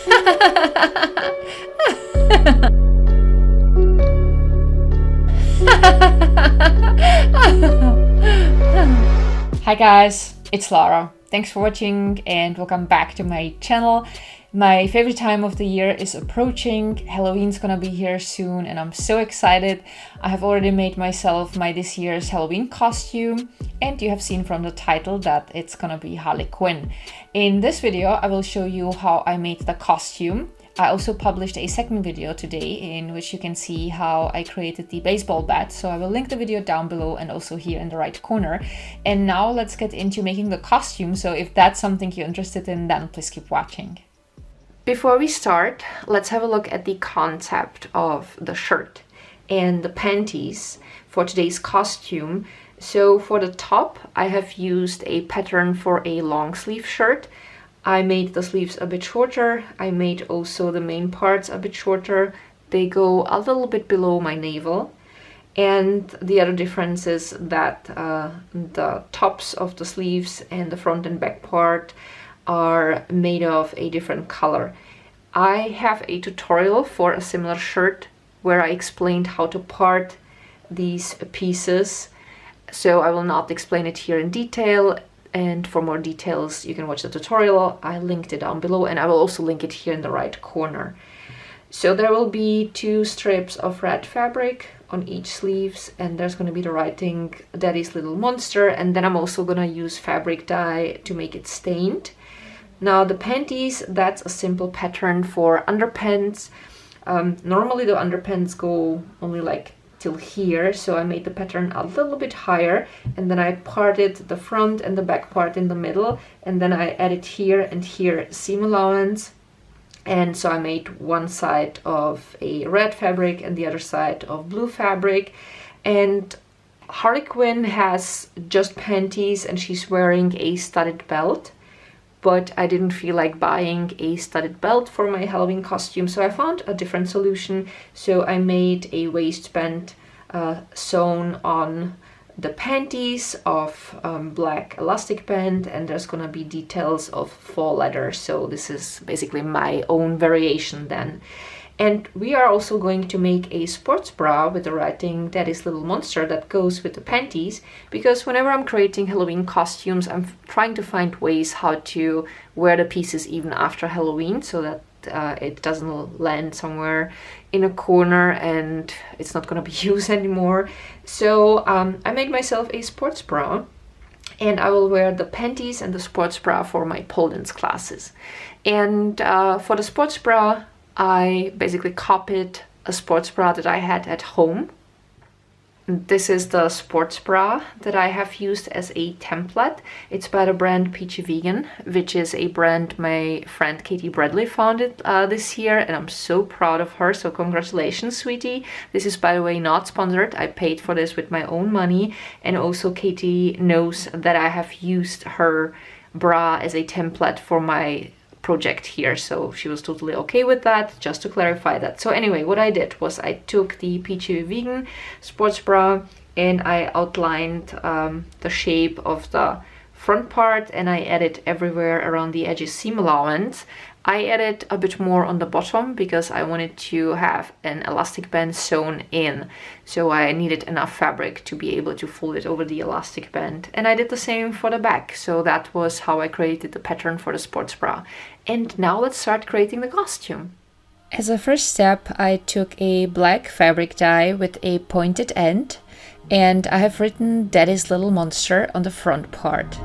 Hi guys, it's Lara. Thanks for watching and welcome back to my channel. My favorite time of the year is approaching. Halloween's gonna be here soon and I'm so excited. I have already made myself my this year's Halloween costume and you have seen from the title that it's gonna be Harley Quinn. In this video I will show you how I made the costume. I also published a second video today in which you can see how I created the baseball bat, so I will link the video down below and also here in the right corner. And now let's get into making the costume, so if that's something you're interested in, then please keep watching. Before we start, let's have a look at the concept of the shirt and the panties for today's costume. So for the top, I have used a pattern for a long sleeve shirt. I made the sleeves a bit shorter. I made also the main parts a bit shorter. They go a little bit below my navel. And the other difference is that the tops of the sleeves and the front and back part are made of a different color. I have a tutorial for a similar shirt where I explained how to part these pieces. So I will not explain it here in detail. And for more details, you can watch the tutorial. I linked it down below and I will also link it here in the right corner. So there will be 2 strips of red fabric on each sleeves and there's going to be the writing Daddy's Little Monster, and then I'm also going to use fabric dye to make it stained. Now the panties, that's a simple pattern for underpants. Normally the underpants go only like till here, so I made the pattern a little bit higher and then I parted the front and the back part in the middle, and then I added here and here seam allowance, and so I made one side of a red fabric and the other side of blue fabric. And Harley Quinn has just panties and she's wearing a studded belt, but I didn't feel like buying a studded belt for my Halloween costume, so I found a different solution. So I made a waistband sewn on the panties of black elastic band, and there's gonna be details of faux leather, so this is basically my own variation then. And we are also going to make a sports bra with the writing Daddy's Little Monster that goes with the panties, because whenever I'm creating Halloween costumes, I'm trying to find ways how to wear the pieces even after Halloween so that it doesn't land somewhere in a corner and it's not going to be used anymore. So I made myself a sports bra and I will wear the panties and the sports bra for my pole dance classes. And for the sports bra, I basically copied a sports bra that I had at home. This is the sports bra that I have used as a template. It's by the brand Peachy Vegan, which is a brand my friend Katie Bradley founded this year, and I'm so proud of her, so congratulations, sweetie. This is, by the way, not sponsored. I paid for this with my own money, and also Katie knows that I have used her bra as a template for my project here, so she was totally okay with that, just to clarify that. So anyway, what I did was I took the Peachy Vegan sports bra and I outlined the shape of the front part, and I added everywhere around the edges seam allowance. I added a bit more on the bottom because I wanted to have an elastic band sewn in, so I needed enough fabric to be able to fold it over the elastic band. And I did the same for the back, so that was how I created the pattern for the sports bra. And now let's start creating the costume. As a first step, I took a black fabric dye with a pointed end, and I have written Daddy's Little Monster on the front part.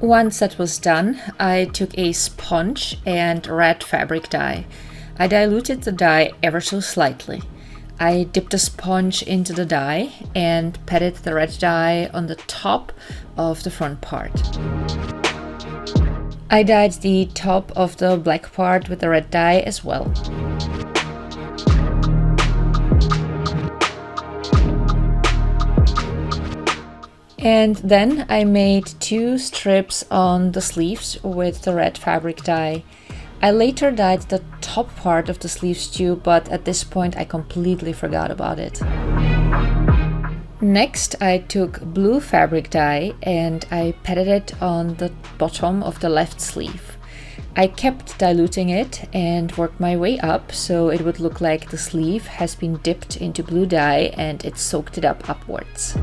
Once that was done, I took a sponge and red fabric dye. I diluted the dye ever so slightly. I dipped the sponge into the dye and patted the red dye on the top of the front part. I dyed the top of the black part with the red dye as well. And then I made 2 strips on the sleeves with the red fabric dye. I later dyed the top part of the sleeves too, but at this point I completely forgot about it. Next, I took blue fabric dye and I patted it on the bottom of the left sleeve. I kept diluting it and worked my way up so it would look like the sleeve has been dipped into blue dye and it soaked it up upwards.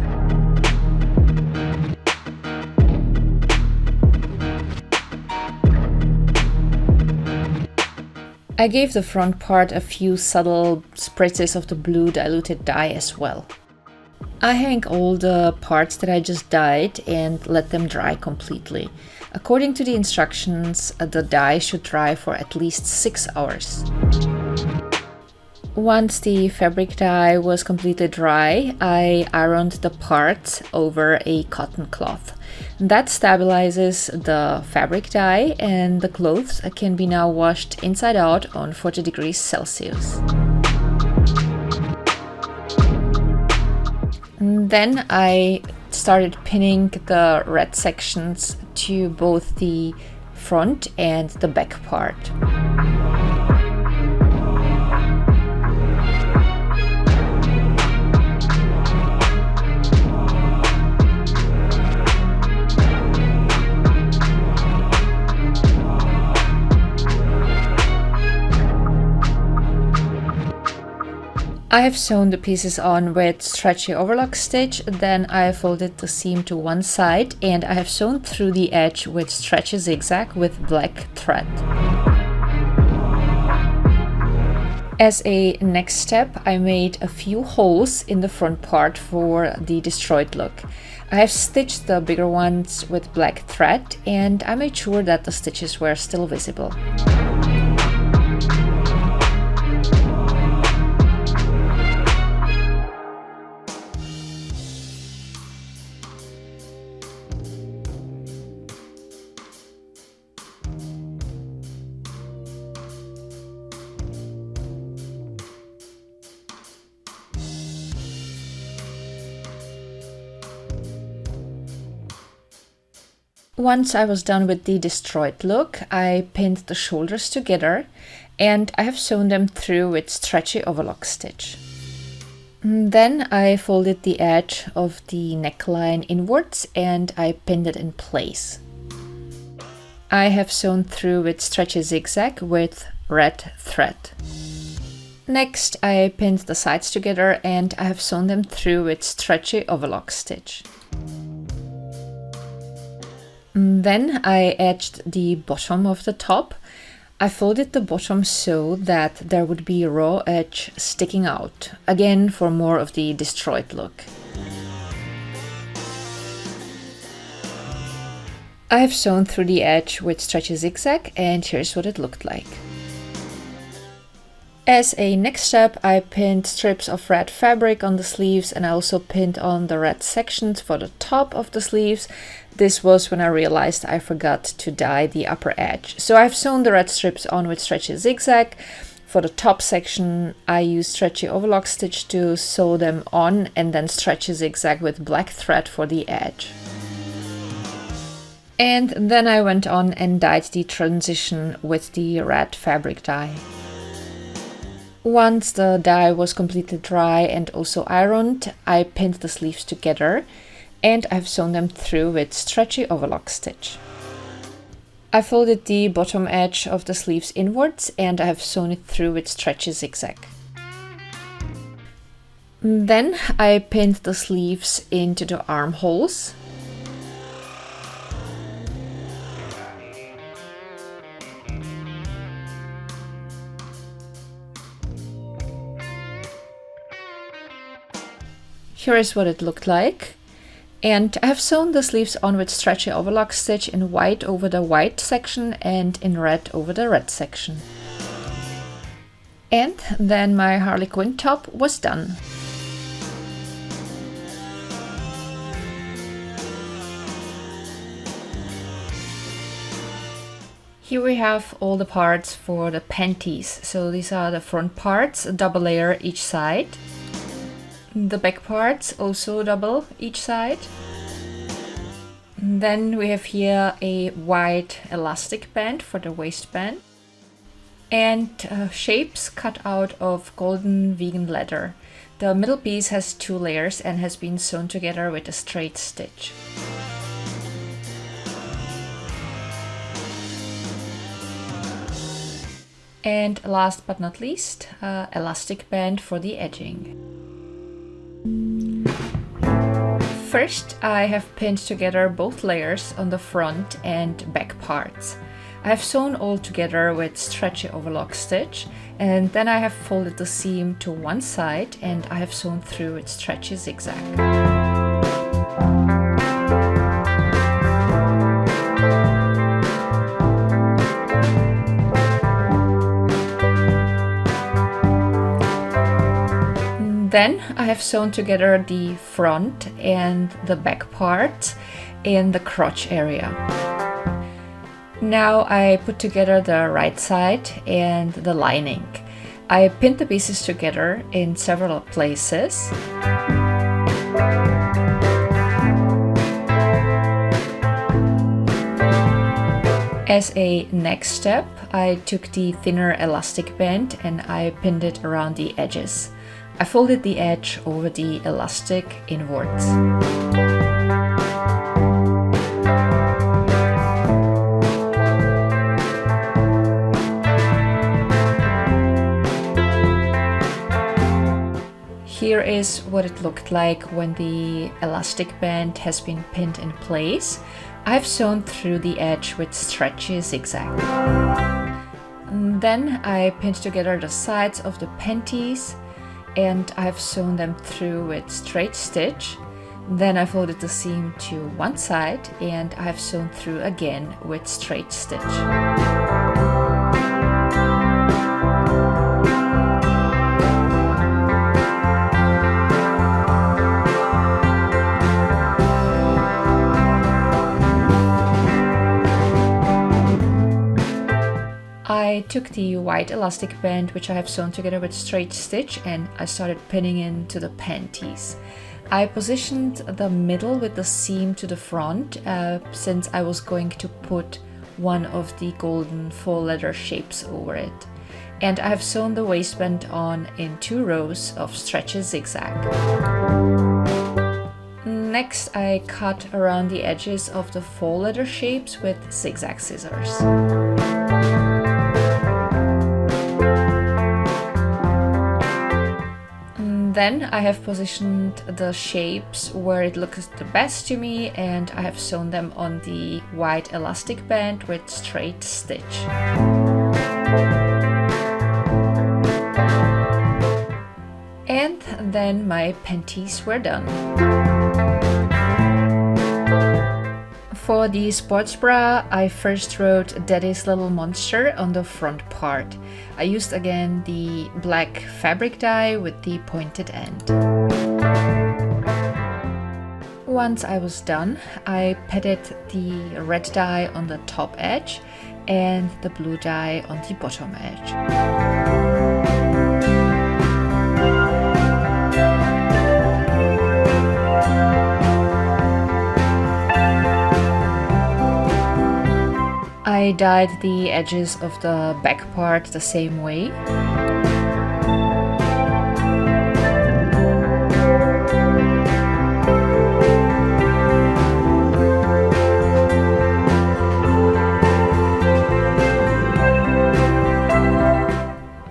I gave the front part a few subtle spritzes of the blue diluted dye as well. I hang all the parts that I just dyed and let them dry completely. According to the instructions, the dye should dry for at least 6 hours. Once the fabric dye was completely dry, I ironed the parts over a cotton cloth. That stabilizes the fabric dye and the clothes can be now washed inside out on 40 degrees Celsius. Then I started pinning the red sections to both the front and the back part. I have sewn the pieces on with stretchy overlock stitch, then I folded the seam to one side and I have sewn through the edge with stretchy zigzag with black thread. As a next step, I made a few holes in the front part for the destroyed look. I have stitched the bigger ones with black thread and I made sure that the stitches were still visible. Once I was done with the destroyed look, I pinned the shoulders together and I have sewn them through with stretchy overlock stitch. Then I folded the edge of the neckline inwards and I pinned it in place. I have sewn through with stretchy zigzag with red thread. Next, I pinned the sides together and I have sewn them through with stretchy overlock stitch. Then I edged the bottom of the top. I folded the bottom so that there would be a raw edge sticking out, again for more of the destroyed look. I have sewn through the edge with stretchy zigzag and here's what it looked like. As a next step, I pinned strips of red fabric on the sleeves and I also pinned on the red sections for the top of the sleeves. This was when I realized I forgot to dye the upper edge. So I've sewn the red strips on with stretchy zigzag. For the top section, I used stretchy overlock stitch to sew them on and then stretchy zigzag with black thread for the edge. And then I went on and dyed the transition with the red fabric dye. Once the dye was completely dry and also ironed, I pinned the sleeves together and I've sewn them through with stretchy overlock stitch. I folded the bottom edge of the sleeves inwards and I have sewn it through with stretchy zigzag. Then I pinned the sleeves into the armholes. Here is what it looked like. And I have sewn the sleeves on with stretchy overlock stitch in white over the white section and in red over the red section. And then my Harley Quinn top was done. Here we have all the parts for the panties. So these are the front parts, a double layer each side. The back parts also double each side. Then we have here a white elastic band for the waistband. and shapes cut out of golden vegan leather. The middle piece has 2 layers and has been sewn together with a straight stitch. And last but not least, elastic band for the edging. First, I have pinned together both layers on the front and back parts. I have sewn all together with stretchy overlock stitch, and then I have folded the seam to one side and I have sewn through with stretchy zigzag. Then I have sewn together the front and the back part in the crotch area. Now I put together the right side and the lining. I pinned the pieces together in several places. As a next step, I took the thinner elastic band and I pinned it around the edges. I folded the edge over the elastic inwards. Here is what it looked like when the elastic band has been pinned in place. I've sewn through the edge with stretchy zigzag. And then I pinned together the sides of the panties and I've sewn them through with straight stitch. Then I folded the seam to one side and I've sewn through again with straight stitch. I took the white elastic band, which I have sewn together with straight stitch, and I started pinning into the panties. I positioned the middle with the seam to the front since I was going to put one of the golden faux leather shapes over it. And I have sewn the waistband on in 2 rows of stretchy zigzag. Next, I cut around the edges of the faux leather shapes with zigzag scissors. Then I have positioned the shapes where it looks the best to me and I have sewn them on the white elastic band with straight stitch. And then my panties were done. For the sports bra, I first wrote Daddy's Little Monster on the front part. I used again the black fabric dye with the pointed end. Once I was done, I patted the red dye on the top edge and the blue dye on the bottom edge. I dyed the edges of the back part the same way.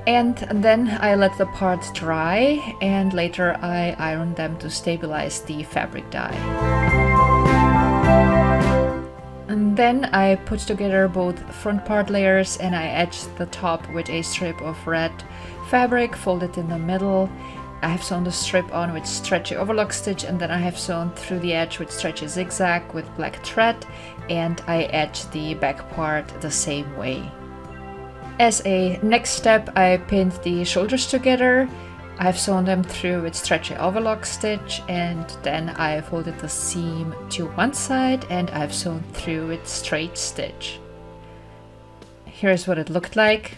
And then I let the parts dry and later I ironed them to stabilize the fabric dye. And then I put together both front part layers and I edged the top with a strip of red fabric folded in the middle. I have sewn the strip on with stretchy overlock stitch and then I have sewn through the edge with stretchy zigzag with black thread and I edged the back part the same way. As a next step, I pinned the shoulders together. I have sewn them through with stretchy overlock stitch and then I folded the seam to one side and I've sewn through with straight stitch. Here's what it looked like.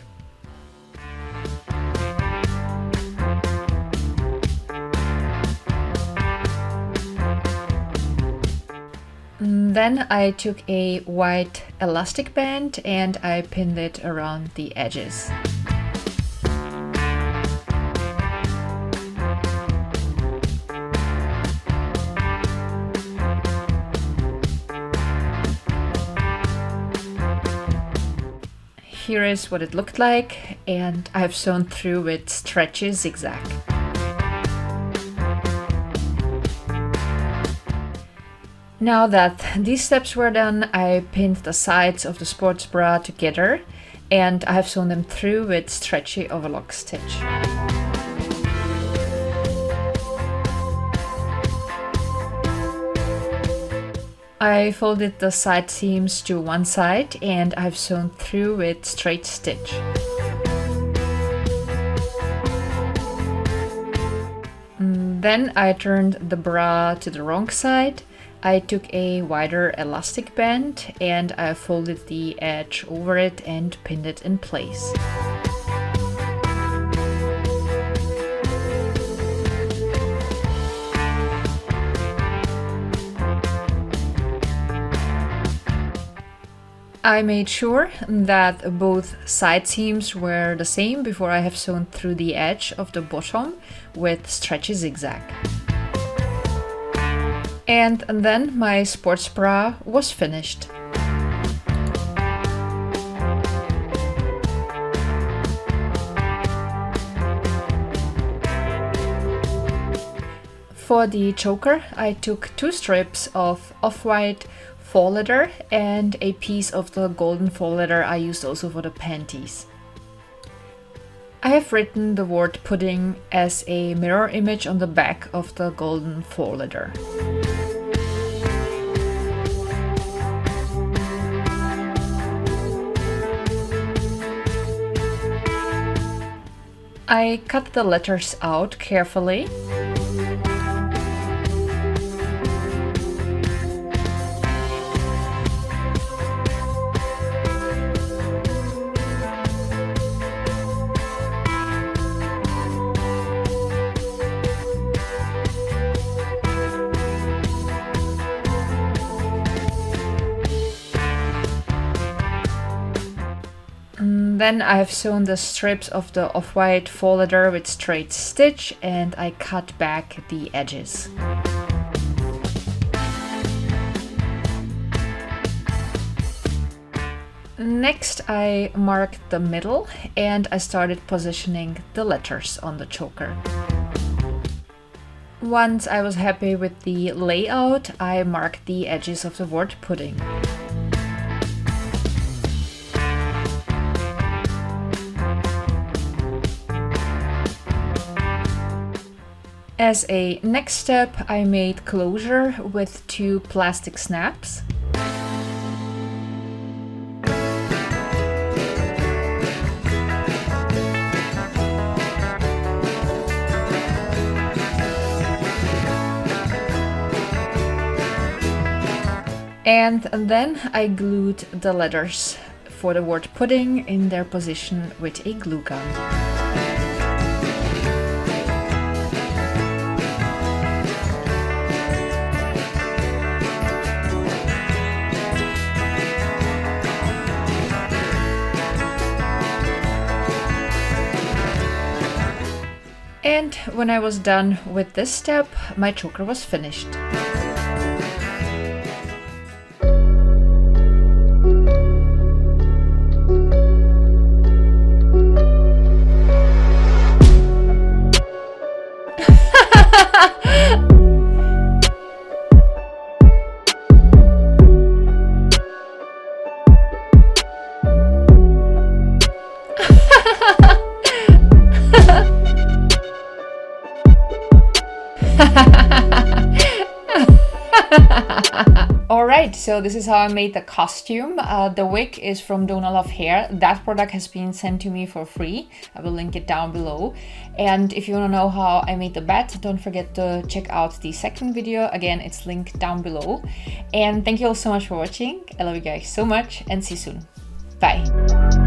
Then I took a white elastic band and I pinned it around the edges. here is what it looked like, and I have sewn through with stretchy zigzag. Now that these steps were done, I pinned the sides of the sports bra together, and I have sewn them through with stretchy overlock stitch. I folded the side seams to one side and I've sewn through with straight stitch. Then I turned the bra to the wrong side. I took a wider elastic band and I folded the edge over it and pinned it in place. I made sure that both side seams were the same before I have sewn through the edge of the bottom with stretchy zigzag. And then my sports bra was finished. For the choker, I took 2 strips of off-white faux leather and a piece of the golden faux leather I used also for the panties. I have written the word pudding as a mirror image on the back of the golden faux leather. I cut the letters out carefully. Then I have sewn the strips of the off-white faux leather with straight stitch and I cut back the edges. Next I marked the middle and I started positioning the letters on the choker. Once I was happy with the layout, I marked the edges of the word pudding. As a next step, I made closure with 2 plastic snaps. And then I glued the letters for the word pudding in their position with a glue gun. And when I was done with this step, my choker was finished. Alright, so this is how I made the costume. The wig is from Don't Love Hair. That product has been sent to me for free. I will link it down below. And if you want to know how I made the bat, don't forget to check out the second video. Again, it's linked down below. And thank you all so much for watching. I love you guys so much and see you soon. Bye!